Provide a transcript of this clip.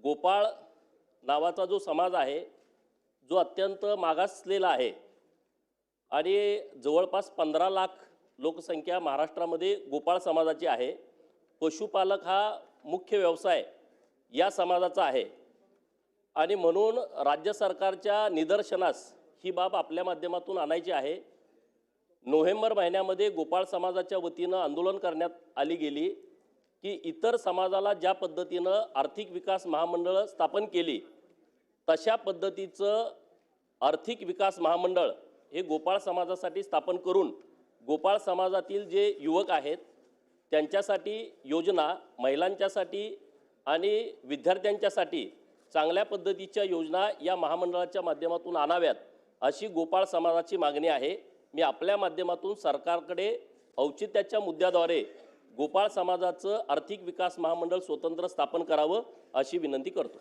गोपाळ नावाचा जो समाज आहे, जो अत्यंत मागासलेला आहे आणि जवळपास 15 लाख लोकसंख्या महाराष्ट्रामध्ये गोपाळ समाजाची आहे। पशुपालक हा मुख्य व्यवसाय या समाजाचा आहे आणि म्हणून राज्य सरकारच्या निदर्शनास ही बाब आपल्या माध्यमातून आणायची आहे। नोव्हेंबर महिन्यामध्ये गोपाळ समाजाच्या वतीनं आंदोलन करण्यात आली गेली की इतर समाजाला ज्या पद्धतीनं आर्थिक विकास महामंडळ स्थापन केली तशा पद्धतीचं आर्थिक विकास महामंडळ हे गोपाळ समाजासाठी स्थापन करून गोपाळ समाजातील जे युवक आहेत त्यांच्यासाठी योजना, महिलांच्यासाठी आणि विद्यार्थ्यांच्यासाठी चांगल्या पद्धतीच्या योजना या महामंडळाच्या माध्यमातून आणाव्यात अशी गोपाळ समाजाची मागणी आहे। मी आपल्या माध्यमातून सरकारकडे औचित्याच्या मुद्द्याद्वारे गोपाळ समाजाचं आर्थिक विकास महामंडळ स्वतंत्र स्थापन करावं अशी विनंती करतो।